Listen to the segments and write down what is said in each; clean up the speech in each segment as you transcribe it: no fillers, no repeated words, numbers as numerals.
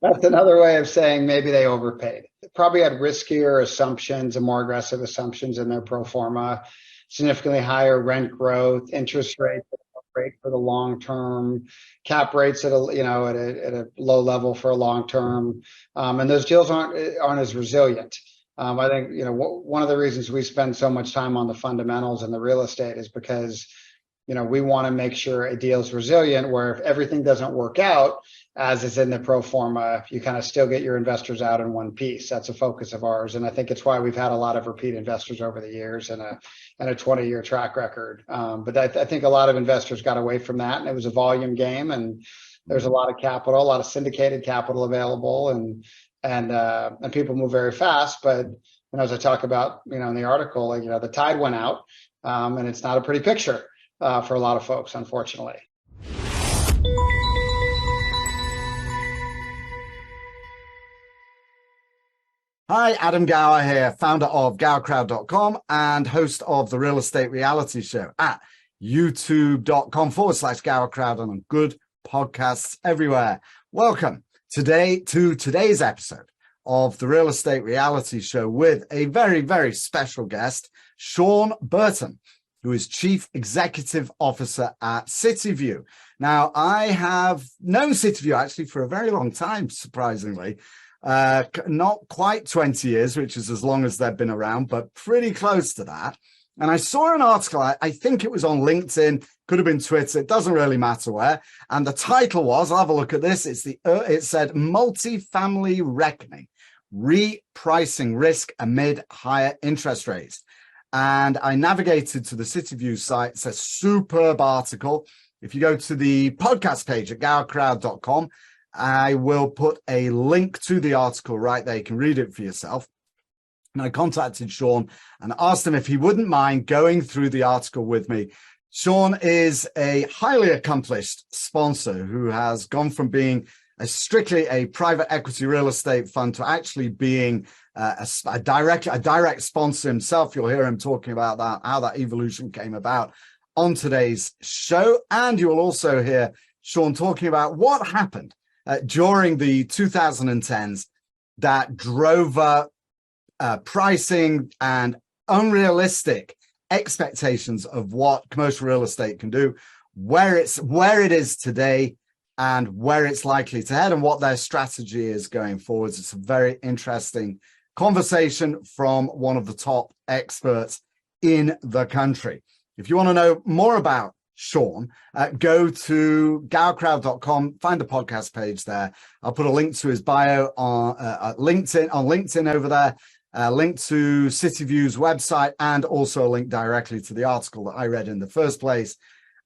That's another way of saying maybe they overpaid. They probably had riskier assumptions and more aggressive assumptions in their pro forma, significantly higher rent growth, interest rates rate for the long term, cap rates at a low level for a long term, and those deals aren't as resilient. I think one of the reasons we spend so much time on the fundamentals and the real estate is because we want to make sure a deal is resilient, where if everything doesn't work out as is in the pro forma, you kind of still get your investors out in one piece. That's a focus of ours. And I think it's why we've had a lot of repeat investors over the years and a 20-year track record. But I think a lot of investors got away from that, and it was a volume game, and there's a lot of capital, a lot of syndicated capital available, and people move very fast. But as I talk about, in the article, the tide went out, and it's not a pretty picture for a lot of folks, unfortunately. Hi, Adam Gower here, founder of gowercrowd.com and host of the Real Estate Reality Show at youtube.com/gowercrowd and on good podcasts everywhere. Welcome to today's episode of the Real Estate Reality Show with a very, very special guest, Sean Burton, who is Chief Executive Officer at Cityview. Now, I have known Cityview actually for a very long time, surprisingly. Not quite 20 years, which is as long as they've been around, but pretty close to that. And I saw an article, I think it was on LinkedIn, could have been Twitter, it doesn't really matter where. And the title was, I'll have a look at this, it said Multifamily Reckoning, Repricing Risk Amid Higher Interest Rates. And I navigated to the Cityview site. It's a superb article. If you go to the podcast page at gowercrowd.com, I will put a link to the article right there. You can read it for yourself. And I contacted Sean and asked him if he wouldn't mind going through the article with me. Sean is a highly accomplished sponsor who has gone from being strictly a private equity real estate fund to actually being a direct sponsor himself. You'll hear him talking about that, how that evolution came about on today's show. And you will also hear Sean talking about what happened during the 2010s that drove up pricing and unrealistic expectations of what commercial real estate can do, where it is today, and where it's likely to head, and what their strategy is going forwards. It's a very interesting conversation from one of the top experts in the country. If you want to know more about Sean, go to gowercrowd.com, find the podcast page there. I'll put a link to his bio on LinkedIn over there, a link to Cityview's website, and also a link directly to the article that I read in the first place.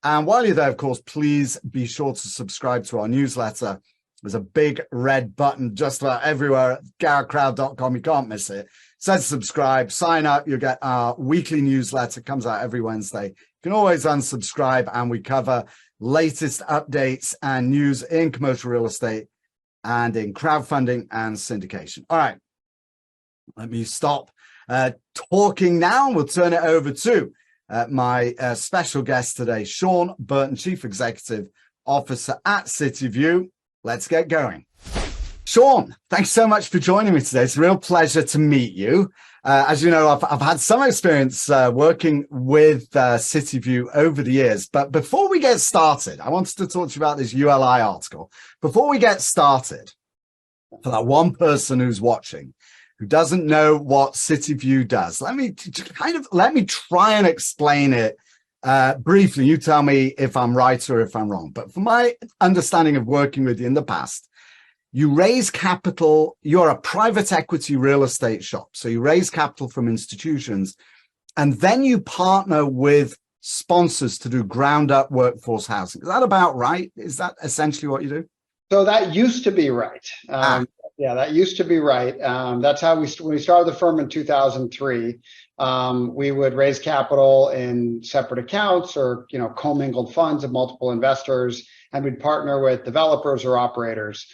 And while you're there, of course, please be sure to subscribe to our newsletter. There's a big red button just about everywhere at gowercrowd.com. You can't miss it. It says subscribe, sign up. You'll get our weekly newsletter. It comes out every Wednesday. You can always unsubscribe, and we cover latest updates and news in commercial real estate and in crowdfunding and syndication. All right, let me stop talking now, and we'll turn it over to my special guest today, Sean Burton, Chief Executive Officer at Cityview. Let's get going. Sean, thanks so much for joining me today. It's a real pleasure to meet you. As you know, I've had some experience working with Cityview over the years. But before we get started, I wanted to talk to you about this ULI article. Before we get started, for that one person who's watching who doesn't know what Cityview does, let me try and explain it briefly. You tell me if I'm right or if I'm wrong. But from my understanding of working with you in the past, you raise capital. You're a private equity real estate shop. So you raise capital from institutions, and then you partner with sponsors to do ground up workforce housing. Is that about right? Is that essentially what you do? So that used to be right. Yeah, that used to be right. That's how when we started the firm in 2003, we would raise capital in separate accounts or, commingled funds of multiple investors, and we'd partner with developers or operators.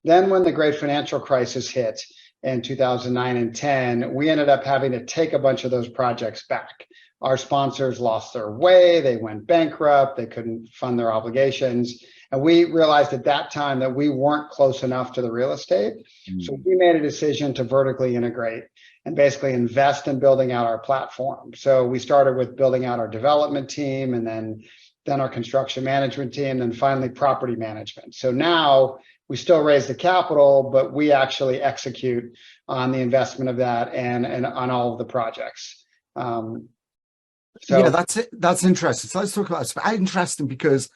Then when the great financial crisis hit in 2009 and 10, we ended up having to take a bunch of those projects back. Our sponsors lost their way. They went bankrupt. They couldn't fund their obligations. And we realized at that time that we weren't close enough to the real estate. So we made a decision to vertically integrate and basically invest in building out our platform. So we started with building out our development team, and then our construction management team, and finally property management. So now we still raise the capital, but we actually execute on the investment of that and on all of the projects. Yeah, that's it. That's interesting. So let's talk about it. It's interesting because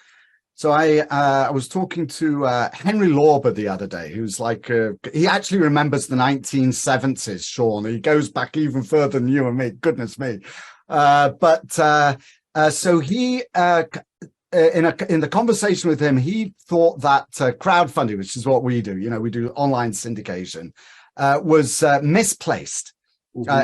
I was talking to Henry Lorber the other day, who's like, he actually remembers the 1970s, Sean. He goes back even further than you and me. Goodness me. So he, in the conversation with him, he thought that crowdfunding, which is what we do, we do online syndication, was misplaced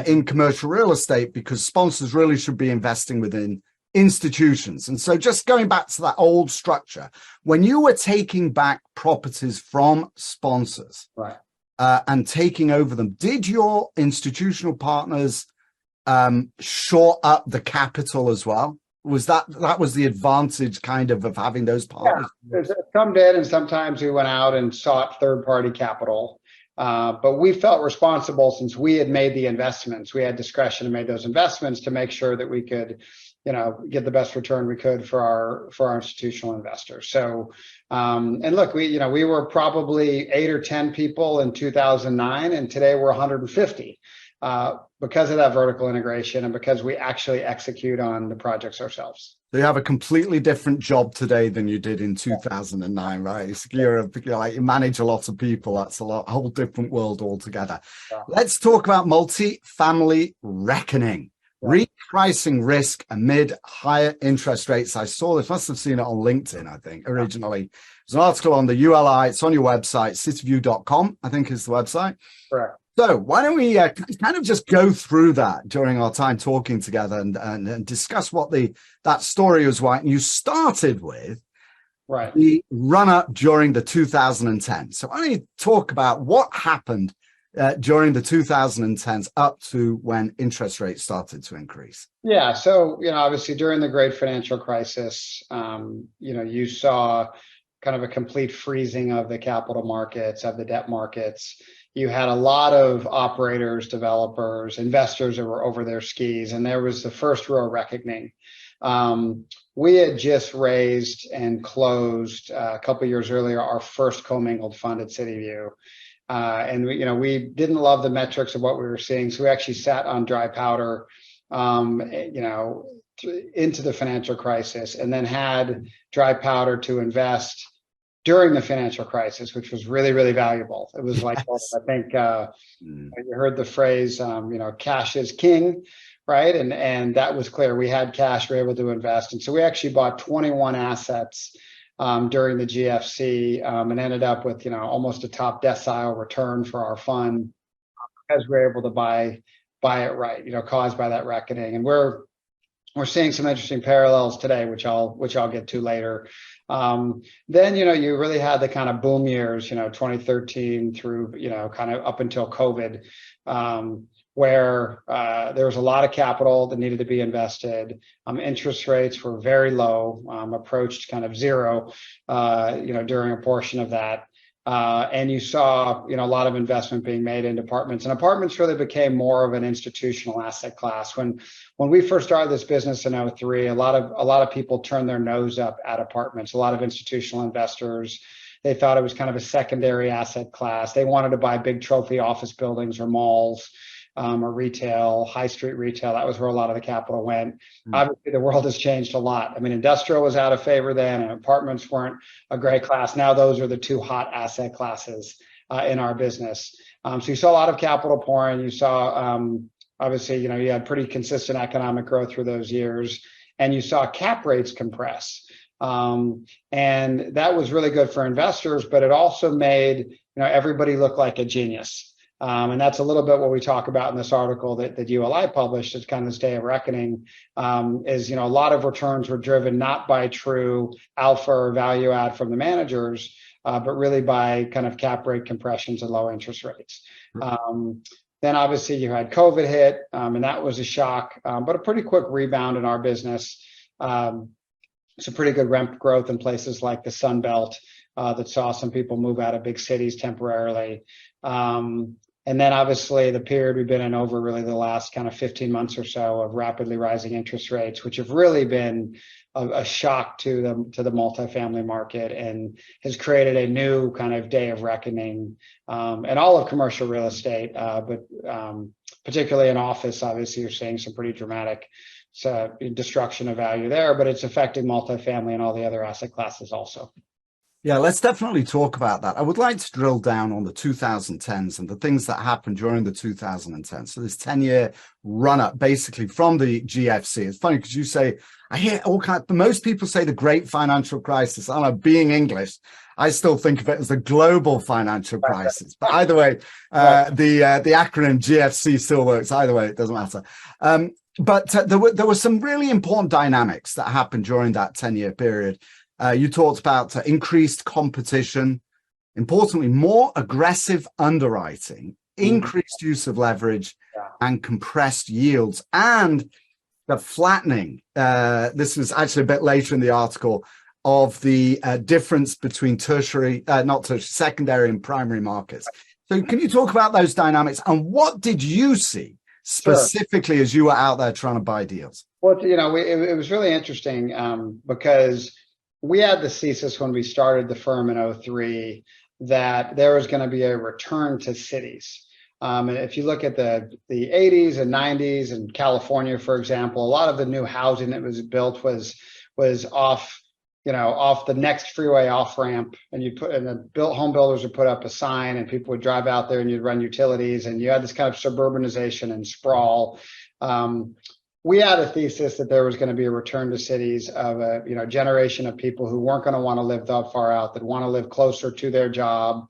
in commercial real estate, because sponsors really should be investing within institutions. And so just going back to that old structure, when you were taking back properties from sponsors, right, and taking over them, did your institutional partners shore up the capital as well? Was that was the advantage kind of having those partners? Yeah, some did, and sometimes we went out and sought third-party capital. But we felt responsible, since we had made the investments. We had discretion and made those investments to make sure that we could, get the best return we could for our institutional investors. So, and look, we were probably 8 or 10 people in 2009, and today we're 150. Because of that vertical integration and because we actually execute on the projects ourselves. So you have a completely different job today than you did in 2009, right? You're like, you manage a lot of people. That's a whole different world altogether. Yeah. Let's talk about Multifamily Reckoning. Yeah. Repricing risk amid higher interest rates. I saw this, must have seen it on LinkedIn, I think, originally. There's an article on the ULI. It's on your website, cityview.com, I think is the website. Correct. So why don't we kind of just go through that during our time talking together and discuss what that story was like. And you started with the run-up during the 2010. So why don't you talk about what happened during the 2010s up to when interest rates started to increase? Yeah, so obviously during the great financial crisis, you saw kind of a complete freezing of the capital markets, of the debt markets. You had a lot of operators, developers, investors that were over their skis, and there was the first real reckoning. We had just raised and closed a couple of years earlier our first commingled fund at Cityview, and we didn't love the metrics of what we were seeing, so we actually sat on dry powder, into the financial crisis, and then had dry powder to invest during the financial crisis, which was really, really valuable. It was like, I think you heard the phrase, cash is king, right? And that was clear. We had cash, we were able to invest. And so we actually bought 21 assets during the GFC and ended up with, almost a top decile return for our fund, because we were able to buy it right, caused by that reckoning. And we're seeing some interesting parallels today, which I'll get to later. Then, you really had the kind of boom years, 2013 through, kind of up until COVID, where there was a lot of capital that needed to be invested. Interest rates were very low, approached kind of zero, during a portion of that. And you saw, a lot of investment being made into apartments, and apartments really became more of an institutional asset class. When we first started this business in 2003, a lot of people turned their nose up at apartments. A lot of institutional investors, they thought it was kind of a secondary asset class. They wanted to buy big trophy office buildings or malls, or retail, high street retail. That was where a lot of the capital went. Obviously, the world has changed a lot. I mean, industrial was out of favor then, and apartments weren't a great class. Now those are the two hot asset classes in our business. So you saw a lot of capital pouring. You saw, obviously, you had pretty consistent economic growth through those years, and you saw cap rates compress. And that was really good for investors, but it also made, everybody look like a genius. And that's a little bit what we talk about in this article that ULI published. It's kind of this day of reckoning, is, a lot of returns were driven not by true alpha or value add from the managers, but really by kind of cap rate compressions and low interest rates. Then obviously you had COVID hit, and that was a shock, but a pretty quick rebound in our business. some pretty good rent growth in places like the Sun Belt that saw some people move out of big cities temporarily. And then obviously the period we've been in over really the last kind of 15 months or so of rapidly rising interest rates, which have really been a shock to the multifamily market and has created a new kind of day of reckoning in all of commercial real estate, but particularly in office. Obviously, you're seeing some pretty dramatic destruction of value there, but it's affecting multifamily and all the other asset classes also. Yeah, let's definitely talk about that. I would like to drill down on the 2010s and the things that happened during the 2010s. So this 10-year run up basically from the GFC. It's funny because you say, I hear all kinds, most people say the great financial crisis. I don't know, being English, I still think of it as the global financial crisis. But either way, the acronym GFC still works. Either way, it doesn't matter. But there were some really important dynamics that happened during that 10-year period. You talked about increased competition, importantly, more aggressive underwriting, increased use of leverage, and compressed yields, and the flattening. This was actually a bit later in the article of the difference between secondary and primary markets. So can you talk about those dynamics and what did you see specifically as you were out there trying to buy deals? Well, it was really interesting because we had the thesis when we started the firm in 2003 that there was going to be a return to cities. And if you look at the 80s and 90s in California, for example, a lot of the new housing that was built was off the next freeway off ramp, and the home builders would put up a sign, and people would drive out there, and you'd run utilities, and you had this kind of suburbanization and sprawl. We had a thesis that there was going to be a return to cities of a generation of people who weren't going to want to live that far out, that want to live closer to their job,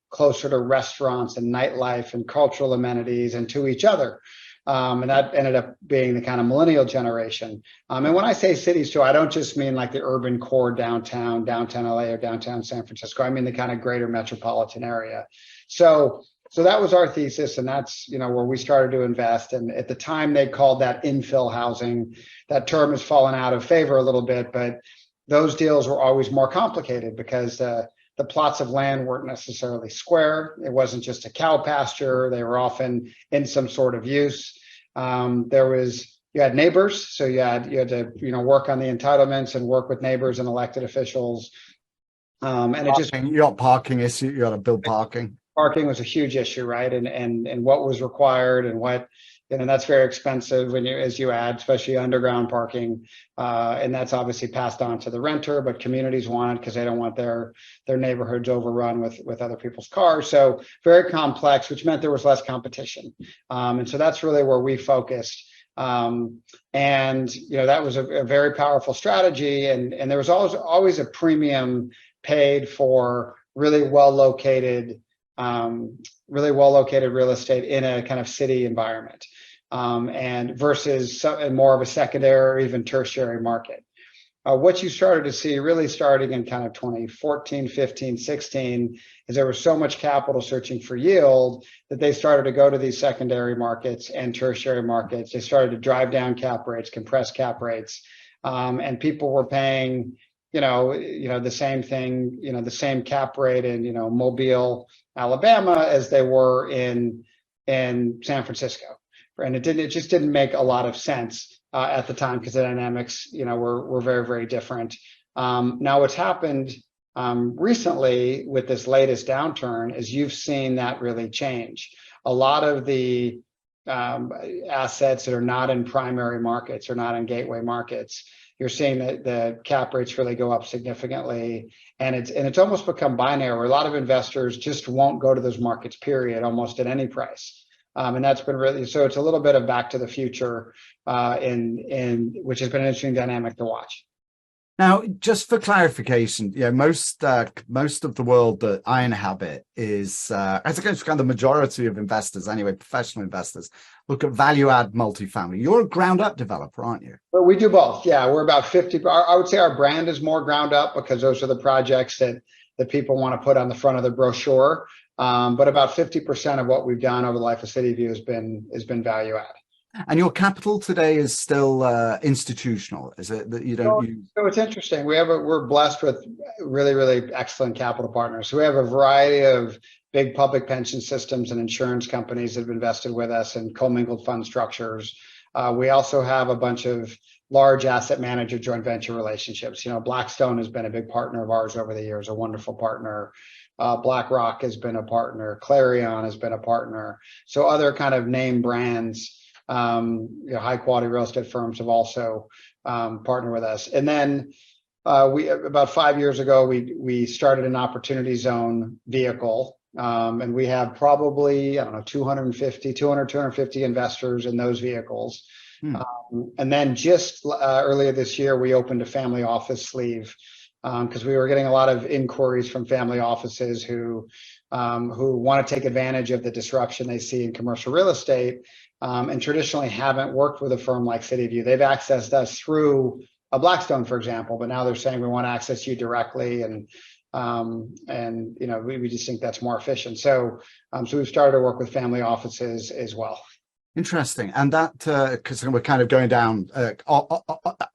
closer to restaurants and nightlife and cultural amenities and to each other. And that ended up being the kind of millennial generation. And when I say cities too, I don't just mean like the urban core downtown LA or downtown San Francisco. I mean the kind of greater metropolitan area. So that was our thesis, and that's where we started to invest. And at the time, they called that infill housing. That term has fallen out of favor a little bit, but those deals were always more complicated because the plots of land weren't necessarily square. It wasn't just a cow pasture. They were often in some sort of use. You had neighbors, so you had to work on the entitlements and work with neighbors and elected officials. And you got parking issue. You got to build parking. Parking was a huge issue, right? And what was required and what, that's very expensive as you add, especially underground parking. And that's obviously passed on to the renter, but communities want it because they don't want their neighborhoods overrun with other people's cars. So very complex, which meant there was less competition. And so that's really where we focused. And that was a very powerful strategy. And there was always a premium paid for really well located real estate in a kind of city environment, and versus more of a secondary or even tertiary market. What you started to see really starting in kind of 2014, 15, 16, is there was so much capital searching for yield that they started to go to these secondary markets and tertiary markets. They started to drive down cap rates, compress cap rates, and people were paying the same thing, the same cap rate in, Mobile, Alabama as they were in San Francisco. And it just didn't make a lot of sense at the time because the dynamics, were very, very different. Now what's happened recently with this latest downturn is you've seen that really change. A lot of the assets that are not in primary markets or not in gateway markets, you're seeing that the cap rates really go up significantly, and it's almost become binary where a lot of investors just won't go to those markets, period, almost at any price. And that's been really, so it's a little bit of back to the future, which has been an interesting dynamic to watch. Now, just for clarification, most of the world that I inhabit is, as it goes to kind of the majority of investors anyway, professional investors, look at value add multifamily. You're a ground up developer, aren't you? Well, we do both. Yeah, we're about 50. I would say our brand is more ground up because those are the projects that people want to put on the front of the brochure. But about 50% of what we've done over the life of Cityview has been value add. And your capital today is still institutional, is it? That you don't use? So it's interesting. We're blessed with really, really excellent capital partners. So we have a variety of big public pension systems and insurance companies that have invested with us in commingled fund structures. We also have a bunch of large asset manager joint venture relationships. Blackstone has been a big partner of ours over the years, a wonderful partner. BlackRock has been a partner. Clarion has been a partner. So other kind of name brands, high quality real estate firms have also partnered with us. And then we about 5 years ago we started an opportunity zone vehicle, and we have probably 250 investors in those vehicles. And then just earlier this year we opened a family office sleeve because we were getting a lot of inquiries from family offices who want to take advantage of the disruption they see in commercial real estate. And traditionally haven't worked with a firm like Cityview. They've accessed us through a Blackstone, for example, but now they're saying we want to access you directly, and we just think that's more efficient. So we've started to work with family offices as well. Interesting. And that, because we're kind of going down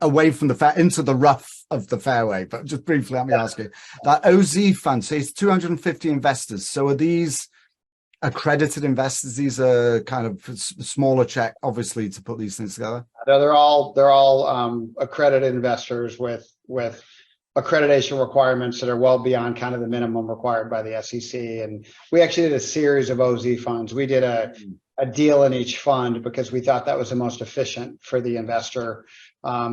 away from into the rough of the fairway, but just briefly, let me ask you, that OZ fund, so it's 250 investors. So are these accredited investors? These are kind of smaller check, obviously, to put these things together. They're all accredited investors with accreditation requirements that are well beyond kind of the minimum required by the SEC. And we actually did a series of OZ funds. We did a deal in each fund because we thought that was the most efficient for the investor.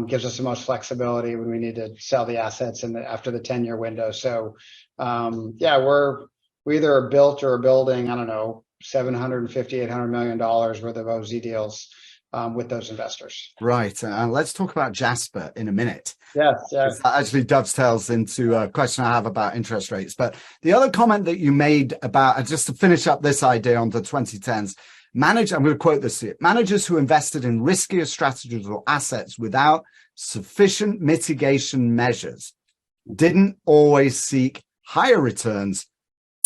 Gives us the most flexibility when we need to sell the assets after the 10-year window. So we either are built or are building, $750, $800 million worth of OZ deals with those investors. Right. And let's talk about Jasper in a minute. Yes. That actually dovetails into a question I have about interest rates. But the other comment that you made about, just to finish up this idea on the 2010s, I'm going to quote this here: managers who invested in riskier strategies or assets without sufficient mitigation measures didn't always seek higher returns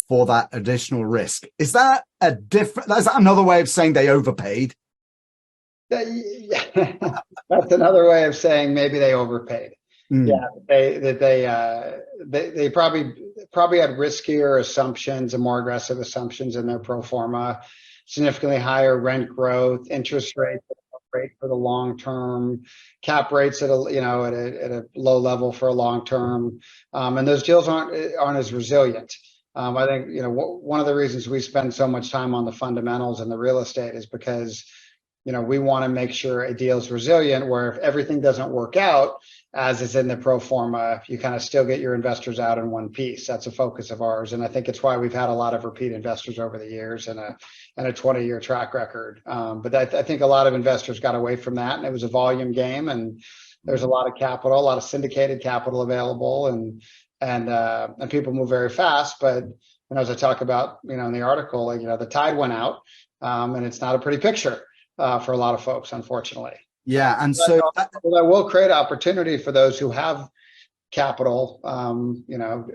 for that additional risk. Is that another way of saying they overpaid? That's another way of saying maybe they overpaid. Yeah, they probably had riskier assumptions and more aggressive assumptions in their pro forma, significantly higher rent growth, interest rate for the long term, cap rates at a low level for a long term, and those deals aren't as resilient. I think one of the reasons we spend so much time on the fundamentals and the real estate is because we want to make sure a deal is resilient, where if everything doesn't work out as is in the pro forma, you kind of still get your investors out in one piece. That's a focus of ours, and I think it's why we've had a lot of repeat investors over the years and a 20-year track record. But I think a lot of investors got away from that, and it was a volume game, and there's a lot of capital, a lot of syndicated capital available, and people move very fast. But as I talk about, in the article, the tide went out, and it's not a pretty picture for a lot of folks, unfortunately. Yeah, and that will create opportunity for those who have capital.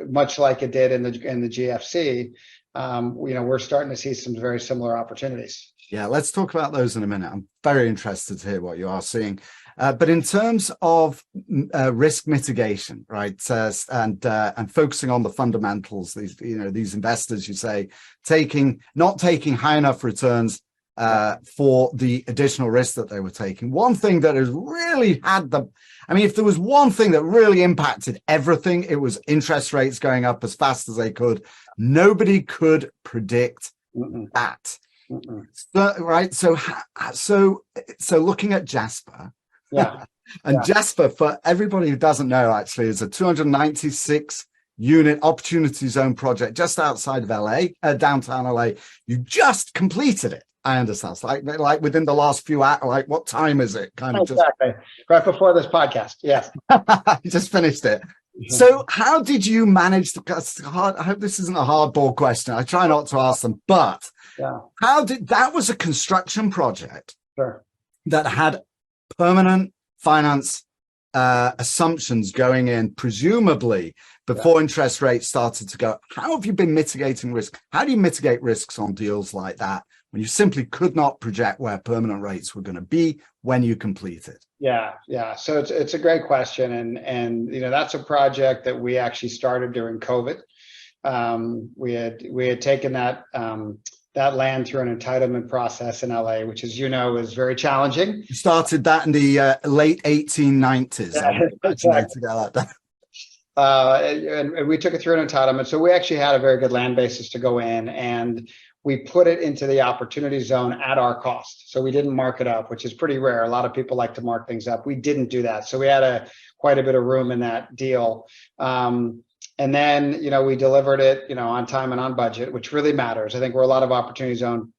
Much like it did in the GFC. We're starting to see some very similar opportunities. Yeah, let's talk about those in a minute. I'm very interested to hear what you are seeing. But in terms of risk mitigation, right, and focusing on the fundamentals, these investors, you say, not taking high enough returns for the additional risk that they were taking. One thing that has really if there was one thing that really impacted everything, it was interest rates going up as fast as they could. Nobody could predict that. So, right. So looking at Jasper, and Jasper, for everybody who doesn't know, actually is a 296 unit opportunity zone project just outside of LA, downtown LA. You just completed it. I understand. It's like within the last few hours, like what time is it? Exactly. Right before this podcast. Yes. You just finished it. So how did you manage I hope this isn't a hardball question. I try not to ask them, but that was a construction project that had permanent finance assumptions going in, presumably before interest rates started to go. How have you been mitigating risk? How do you mitigate risks on deals like that when you simply could not project where permanent rates were going to be when you completed? Yeah. So it's a great question, and that's a project that we actually started during COVID. We had taken that land through an entitlement process in LA, which, as you know, is very challenging. You started that in the late 1890s. Yeah, exactly. And we took it through an entitlement. So we actually had a very good land basis to go in, and we put it into the opportunity zone at our cost. So we didn't mark it up, which is pretty rare. A lot of people like to mark things up. We didn't do that. So we had quite a bit of room in that deal. And then, we delivered it, on time and on budget, which really matters. I think where a lot of opportunity zone,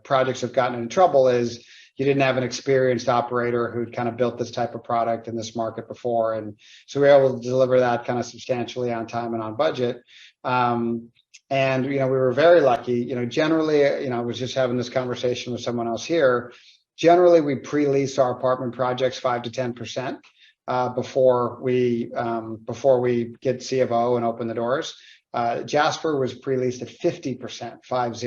projects have gotten into trouble is you didn't have an experienced operator who'd kind of built this type of product in this market before. And so we were able to deliver that kind of substantially on time and on budget. And, we were very lucky, generally, I was just having this conversation with someone else here. Generally, we pre-lease our apartment projects 5 to 10%. Before we get C of O and open the doors. Jasper was pre-leased at 50%, 50,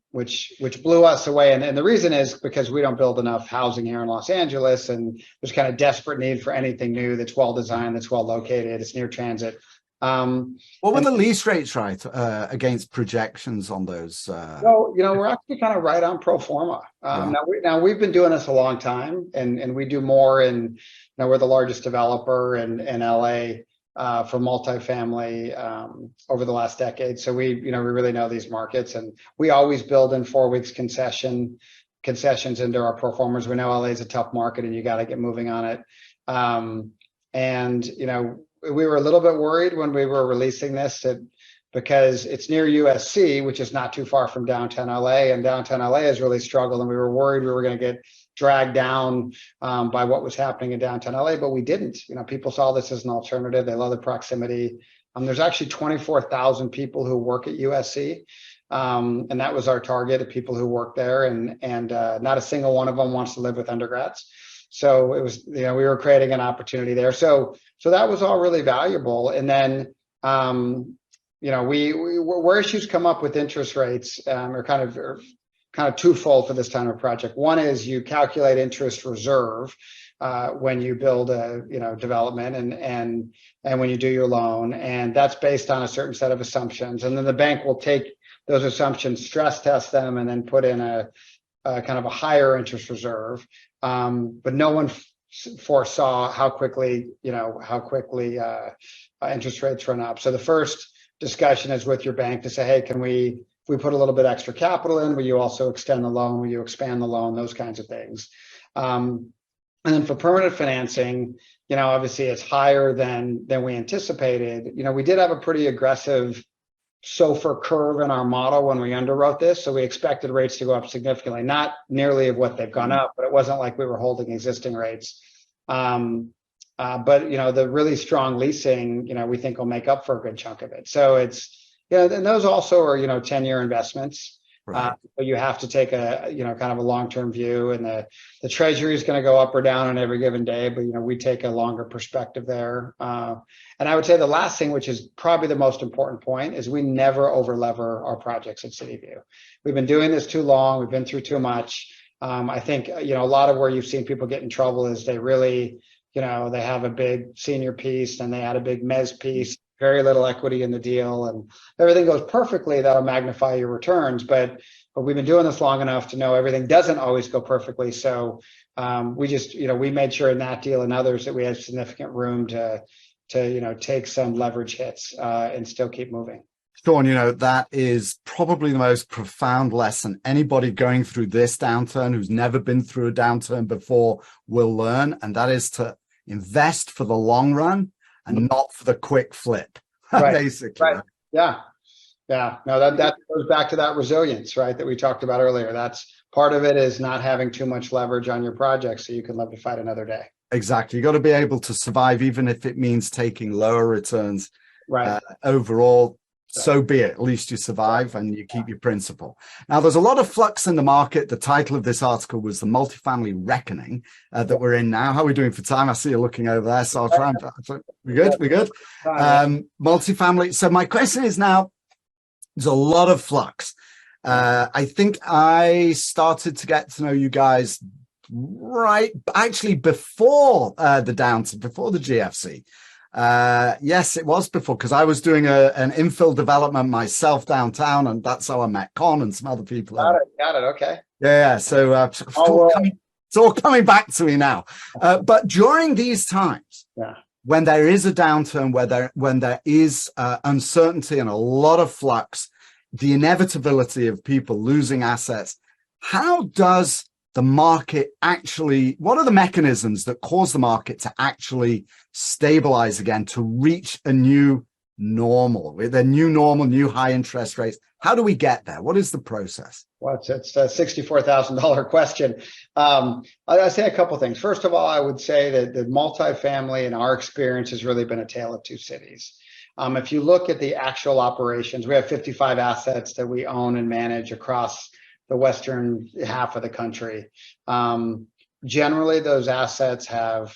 which blew us away. And the reason is because we don't build enough housing here in Los Angeles, and there's kind of desperate need for anything new that's well designed, that's well located, it's near transit. What were the lease rates against projections on those? So, we're actually kind of right on pro forma. Now we've been doing this a long time, and we do more in, we're the largest developer in LA for multifamily over the last decade. So we really know these markets, and we always build in 4 weeks concessions into our pro formas. We know LA is a tough market, and you got to get moving on it. We were a little bit worried when we were releasing this because it's near USC, which is not too far from downtown LA, and downtown LA has really struggled, and we were worried we were going to get dragged down by what was happening in downtown LA, but we didn't. People saw this as an alternative. They love the proximity. There's actually 24,000 people who work at USC, and that was our target of people who work there, and not a single one of them wants to live with undergrads. So it was, we were creating an opportunity there. So that was all really valuable. And then, where issues come up with interest rates are kind of twofold for this kind of project. One is you calculate interest reserve when you build a development and when you do your loan, and that's based on a certain set of assumptions. And then the bank will take those assumptions, stress test them, and then put in a kind of a higher interest reserve. But no one foresaw how quickly interest rates run up. So the first discussion is with your bank to say, hey, if we put a little bit extra capital in, will you also extend the loan? Will you expand the loan? Those kinds of things. And then for permanent financing, obviously it's higher than we anticipated. We did have a pretty aggressive SOFR curve in our model when we underwrote this. So we expected rates to go up significantly, not nearly of what they've gone up, but it wasn't like we were holding existing rates. But the really strong leasing, we think will make up for a good chunk of it. So it's, and those also are, 10-year investments. Right. But you have to take a, kind of a long-term view, and the treasury is going to go up or down on every given day, but, we take a longer perspective there. And I would say the last thing, which is probably the most important point, is we never over-lever our projects at Cityview. We've been doing this too long. We've been through too much. I think, a lot of where you've seen people get in trouble is they really, they have a big senior piece and they add a big mezz piece, very little equity in the deal, and everything goes perfectly, that'll magnify your returns. But we've been doing this long enough to know everything doesn't always go perfectly. So we just, we made sure in that deal and others that we had significant room to take some leverage hits and still keep moving. Sean, that is probably the most profound lesson anybody going through this downturn who's never been through a downturn before will learn, and that is to invest for the long run and not for the quick flip, right. Basically. Right. Yeah. No, that goes back to that resilience, right, that we talked about earlier. That's part of it, is not having too much leverage on your project so you can live to fight another day. Exactly. You got to be able to survive, even if it means taking lower returns. Right. Overall, so be it. At least you survive and you keep your principal. Now, there's a lot of flux in the market. The title of this article was The Multifamily Reckoning that we're in now. How are we doing for time? I see you looking over there, so I'll try and... We're good? We're good? Multifamily. So my question is now, there's a lot of flux. I think I started to get to know you guys actually before the downturn, before the GFC. Yes, it was before, because I was doing an infill development myself downtown, and that's how I met Con and some other people. Got it. Okay. Yeah. So it's all coming back to me now. But during these times, when there is a downturn, when there is uncertainty and a lot of flux, the inevitability of people losing assets, how does the market actually, what are the mechanisms that cause the market to actually stabilize again, to reach a new normal, with a new normal, new high interest rates? How do we get there? What is the process? Well, it's a $64,000 question. I say a couple of things. First of all, I would say that the multifamily, in our experience, has really been a tale of two cities. If you look at the actual operations, we have 55 assets that we own and manage across the western half of the country. Generally, those assets have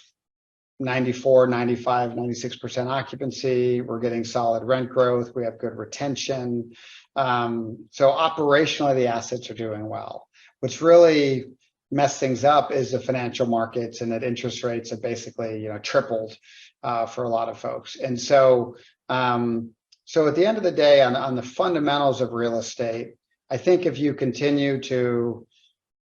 94, 95, 96% occupancy. We're getting solid rent growth. We have good retention. So operationally, the assets are doing well. What's really messed things up is the financial markets, and that interest rates have basically, tripled for a lot of folks. And so at the end of the day, on the fundamentals of real estate, I think if you continue to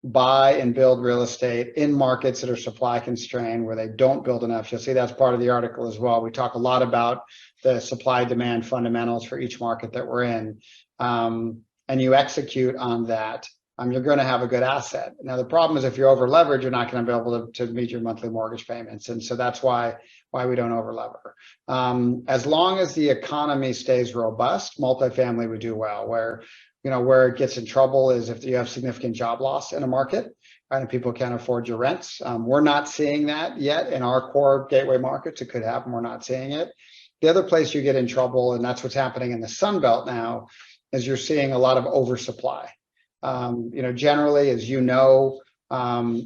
buy and build real estate in markets that are supply constrained, where they don't build enough, you'll see that's part of the article as well. We talk a lot about the supply demand fundamentals for each market that we're in, and you execute on that, you're going to have a good asset. Now, the problem is if you're over leveraged, you're not going to be able to meet your monthly mortgage payments. And so that's why we don't over lever. As long as the economy stays robust, multifamily would do well. Where it gets in trouble is if you have significant job loss in a market, and people can't afford your rents. We're not seeing that yet in our core gateway markets. It could happen. We're not seeing it. The other place you get in trouble, and that's what's happening in the Sun Belt now, is you're seeing a lot of oversupply. Generally, as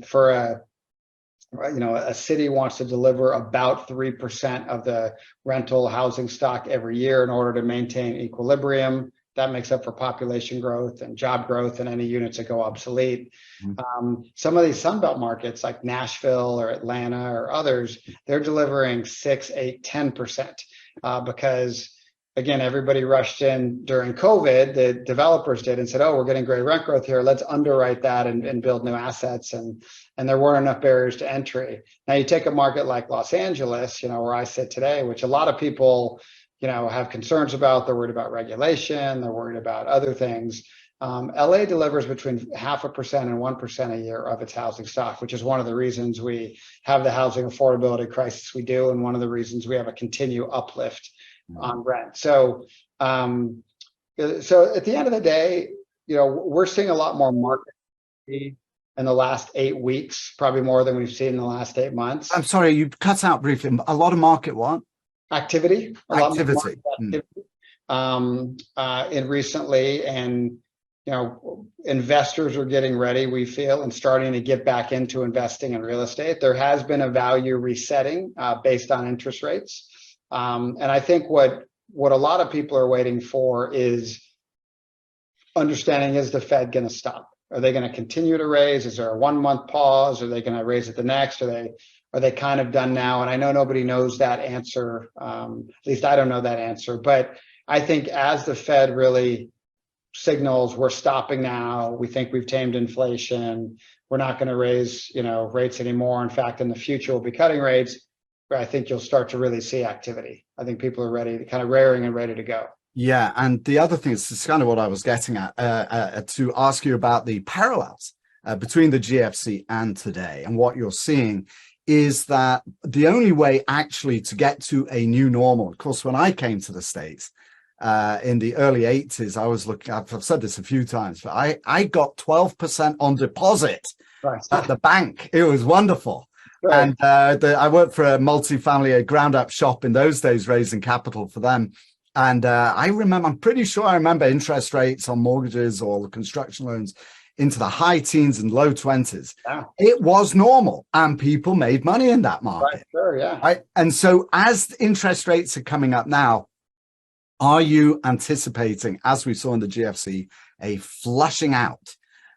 for a city wants to deliver about 3% of the rental housing stock every year in order to maintain equilibrium. That makes up for population growth and job growth and any units that go obsolete. Some of these Sunbelt markets like Nashville or Atlanta or others, they're delivering 6, 8, 10% because, again, everybody rushed in during COVID. The developers did and said, oh, we're getting great rent growth here. Let's underwrite that and build new assets. And there weren't enough barriers to entry. Now you take a market like Los Angeles, where I sit today, which a lot of people have concerns about. They're worried about regulation. They're worried about other things. LA delivers between 0.5% and 1% a year of its housing stock, which is one of the reasons we have the housing affordability crisis we do, and one of the reasons we have a continued uplift on rent. So at the end of the day, we're seeing a lot more market in the last 8 weeks, probably more than we've seen in the last 8 months. I'm sorry, you cut out briefly. A lot of market what? Activity. Activity. In recently, and investors are getting ready, we feel, and starting to get back into investing in real estate. There has been a value resetting based on interest rates, and I think what a lot of people are waiting for is understanding: is the Fed going to stop? Are they going to continue to raise? Is there a 1-month pause? Are they going to raise it the next? Are they kind of done now? And I know nobody knows that answer. At least I don't know that answer. But I think as the Fed really signals we're stopping now, we think we've tamed inflation, we're not going to raise rates anymore. In fact, in the future, we'll be cutting rates. I think you'll start to really see activity. I think people are ready, kind of raring and ready to go. Yeah. And the other thing is kind of what I was getting at, to ask you about the parallels between the GFC and today, and what you're seeing is that the only way actually to get to a new normal, of course, when I came to the States in the early 80s, I was looking, I've said this a few times, but I got 12% on deposit at the bank. It was wonderful. Right. And I worked for a multifamily, a ground up shop in those days, raising capital for them. And I'm pretty sure I remember interest rates on mortgages or construction loans into the high teens and low 20s. Yeah. It was normal and people made money in that market. Right, sure, yeah. Right. And so as interest rates are coming up now, are you anticipating, as we saw in the GFC, a flushing out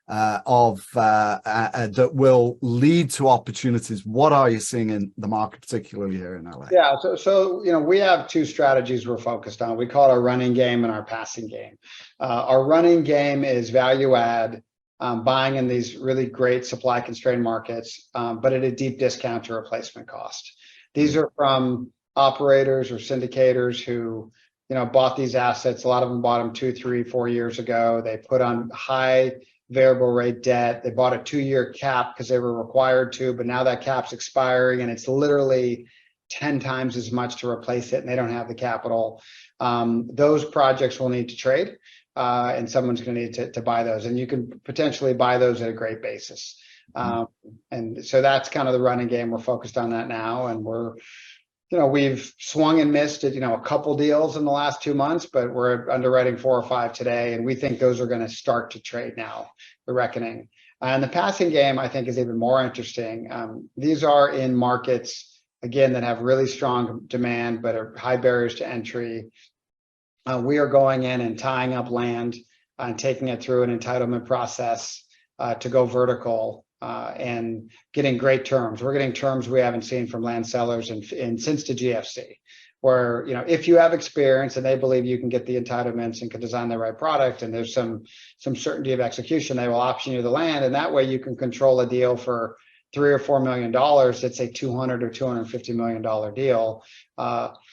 that will lead to opportunities? What are you seeing in the market, particularly here in LA? Yeah, so we have two strategies we're focused on. We call it our running game and our passing game. Our running game is value add, buying in these really great supply constrained markets, but at a deep discount to replacement cost. These are from operators or syndicators who bought these assets. A lot of them bought them 2, 3, 4 years ago. They put on high variable rate debt. They bought a 2-year cap because they were required to, but now that cap's expiring and it's literally 10 times as much to replace it, and they don't have the capital. Those projects will need to trade, and someone's going to need to buy those, and you can potentially buy those at a great basis. And so that's kind of the running game. We're focused on that now, and we've swung and missed at, a couple deals in the last 2 months, but we're underwriting 4 or 5 today. And we think those are going to start to trade now, the reckoning. And the passing game, I think, is even more interesting. These are in markets, again, that have really strong demand, but are high barriers to entry. We are going in and tying up land and taking it through an entitlement process to go vertical. And getting great terms. We're getting terms we haven't seen from land sellers in since the GFC, where if you have experience and they believe you can get the entitlements and can design the right product, and there's some certainty of execution, they will option you the land, and that way you can control a deal for $3 or $4 million. That's a $200 or $250 million deal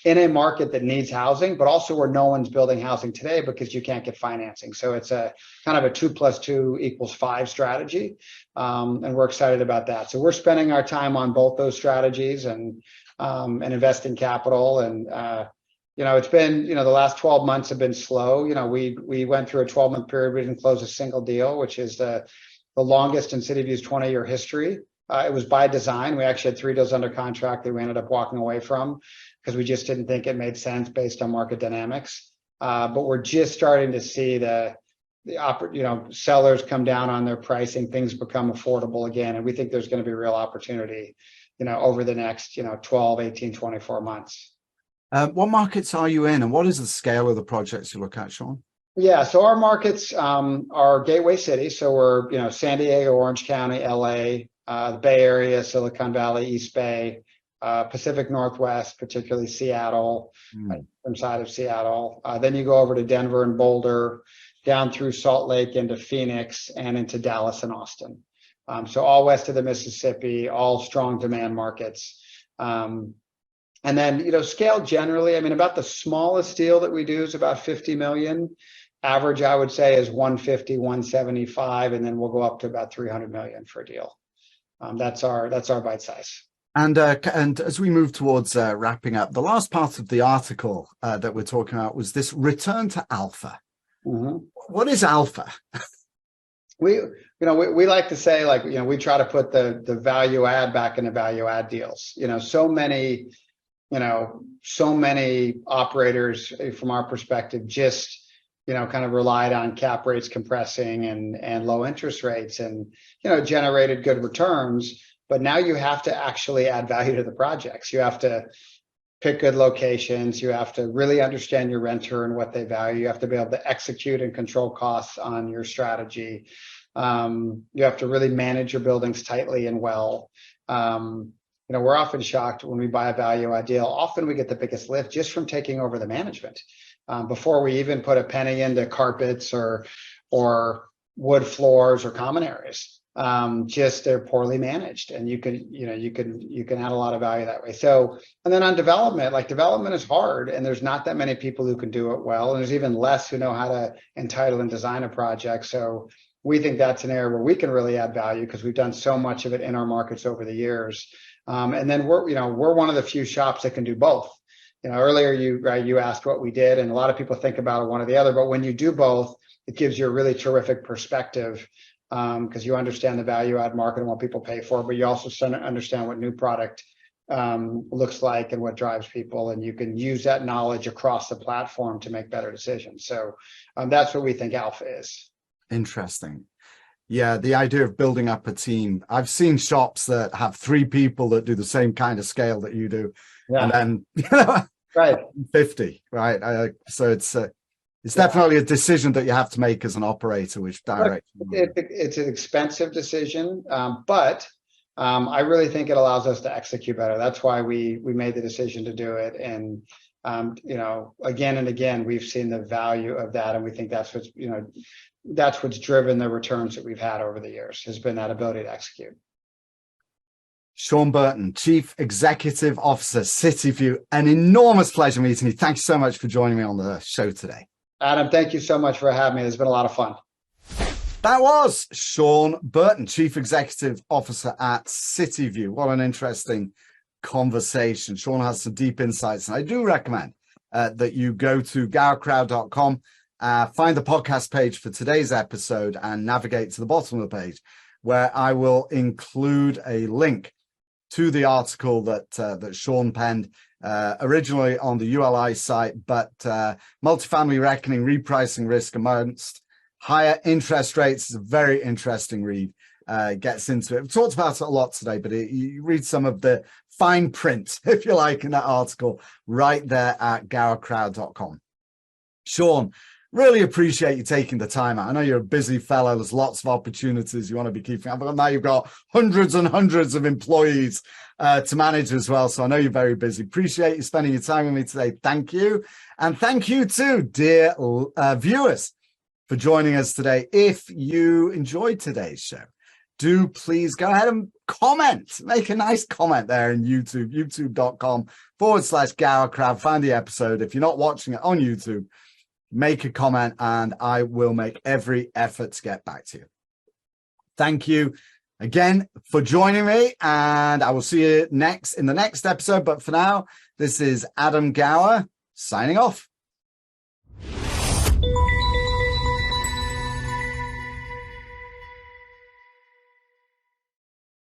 in a market that needs housing, but also where no one's building housing today because you can't get financing. So it's a kind of a 2 + 2 = 5 strategy, and we're excited about that. So we're spending our time on both those strategies and investing capital. And it's been the last 12 months have been slow. We went through a 12-month period. We didn't close a single deal, which is the longest in Cityview's 20-year history. It was by design. We actually had 3 deals under contract that we ended up walking away from because we just didn't think it made sense based on market dynamics. But we're just starting to see the sellers come down on their pricing. Things become affordable again, and we think there's going to be real opportunity, over the next 12, 18, 24 months. What markets are you in, and what is the scale of the projects you look at, Sean? Yeah, so our markets are gateway cities. So we're San Diego, Orange County, LA. The Bay Area, Silicon Valley, East Bay, Pacific Northwest, particularly Seattle, from side of Seattle. Then you go over to Denver and Boulder, down through Salt Lake into Phoenix and into Dallas and Austin. So all west of the Mississippi, all strong demand markets. And then, scale generally, about the smallest deal that we do is about 50 million. Average, I would say, is 150, 175, and then we'll go up to about 300 million for a deal. That's our bite size. And as we move towards wrapping up, the last part of the article that we're talking about was this return to alpha. Mm-hmm. What is alpha? We like to say, we try to put the value add back into value add deals. So many operators from our perspective just kind of relied on cap rates compressing and low interest rates and, generated good returns. But now you have to actually add value to the projects. You have to pick good locations. You have to really understand your renter and what they value. You have to be able to execute and control costs on your strategy. You have to really manage your buildings tightly and well. We're often shocked when we buy a value add deal. Often we get the biggest lift just from taking over the management. Before we even put a penny into carpets or wood floors or common areas, just they're poorly managed, and you can add a lot of value that way. So, and then on development, development is hard, and there's not that many people who can do it well, and there's even less who know how to entitle and design a project. So we think that's an area where we can really add value because we've done so much of it in our markets over the years. And then we're one of the few shops that can do both. Earlier you asked what we did, and a lot of people think about one or the other, but when you do both, it gives you a really terrific perspective because you understand the value add market and what people pay for, but you also understand what new product looks like and what drives people, and you can use that knowledge across the platform to make better decisions. So that's what we think alpha is. Interesting. Yeah, the idea of building up a team. I've seen shops that have 3 people that do the same kind of scale that you do, and then right 50, right? So it's definitely a decision that you have to make as an operator, which direction. It's an expensive decision, but I really think it allows us to execute better. That's why we made the decision to do it. And again and again, we've seen the value of that, and we think that's what's driven the returns that we've had over the years, has been that ability to execute. Sean Burton, Chief Executive Officer, Cityview. An enormous pleasure meeting you. Thanks so much for joining me on the show today. Adam, thank you so much for having me. It's been a lot of fun. That was Sean Burton, Chief Executive Officer at Cityview. What an interesting conversation. Sean has some deep insights, and I do recommend that you go to gowercrowd.com, find the podcast page for today's episode, and navigate to the bottom of the page, where I will include a link to the article that Sean penned originally on the ULI site, but Multifamily Reckoning, Repricing Risk Amongst Higher Interest Rates is a very interesting read. Gets into it. We've talked about it a lot today, but you read some of the fine print, if you like, in that article right there at gowercrowd.com. Sean, really appreciate you taking the time out. I know you're a busy fellow. There's lots of opportunities you want to be keeping up, but now you've got hundreds and hundreds of employees to manage as well. So I know you're very busy. Appreciate you spending your time with me today. Thank you. And thank you too, dear viewers, for joining us today. If you enjoyed today's show, do please go ahead and comment. Make a nice comment there in YouTube, youtube.com/GowerCrowd. Find the episode. If you're not watching it on YouTube, make a comment and I will make every effort to get back to you. Thank you again for joining me, and I will see you in the next episode. But for now, this is Adam Gower signing off.